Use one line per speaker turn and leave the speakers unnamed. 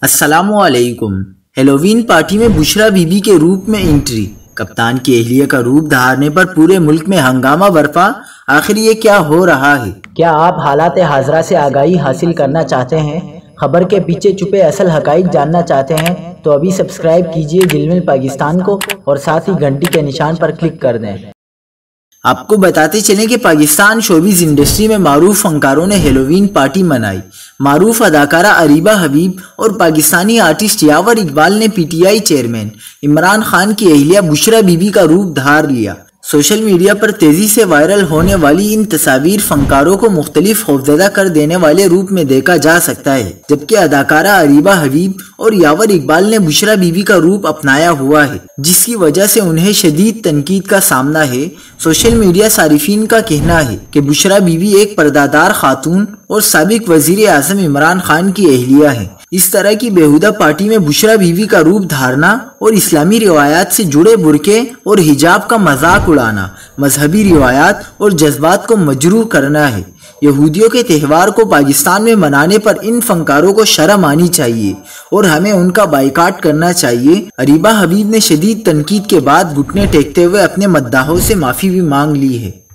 السلام علیکم۔ Halloween party میں بشرا بی بی کے روپ میں انٹری، کپتان کی اہلیہ کا روپ دھارنے پر پورے ملک میں ہنگامہ برپا۔ آخر یہ کیا ہو رہا ہے؟
کیا آپ حالات حاضرہ سے آگاہی حاصل کرنا چاہتے ہیں؟ خبر کے پیچھے چھپے اصل حقائق جاننا چاہتے ہیں تو ابھی سبسکرائب کیجئے جلمل پاکستان کو اور ساتھ ہی گھنٹی کے نشان پر کلک کر دیں۔
آپ کو بتاتے چلیں کہ پاکستان شوبز انڈسٹری میں معروف فنکاروں نے ہیلووین پارٹی منائی۔ معروف اداکارہ اریبہ حبیب اور پاکستانی آرٹسٹ یاور اقبال نے P T I chairman Imran Khan کی اہلیہ بشرا بی بی کا روپ دھار لیا۔ سوشل میڈیا پر تیزی سے وائرل ہونے والی ان تصاویر فنکاروں کو مختلف خوفزدہ کر دینے والے روپ میں دیکھا جا سکتا ہے، جبکہ اداکارہ اریبہ حبیب اور یاور اقبال نے بشرا بی بی کا روپ اپنایا ہوا ہے، جس کی وجہ سے انہیں شدید تنقید کا سامنا ہے۔ سوشل میڈیا صارفین کا کہنا ہے کہ بشرا بی بی ایک پردہ خاتون اور سابق وزیر اعظم عمران خان کی اہلیہ ہیں۔ اس طرح کی بیہودہ پارٹی میں بشرا بی بی کا روپ دھارنا اور اسلامی روایات سے جڑے برقعے اور حجاب کا مذاق اڑانا مذہبی روایات اور جذبات کو مجروح کرنا ہے۔ یہودیوں کے تہوار کو پاکستان میں منانے پر ان فنکاروں کو شرم آنی چاہیے اور ہمیں ان کا بائیکاٹ کرنا چاہیے۔ اریبہ حبیب نے شدید تنقید کے بعد گھٹنے ٹیکتے ہوئے اپنے مداحوں سے معافی بھی مانگ لی ہے۔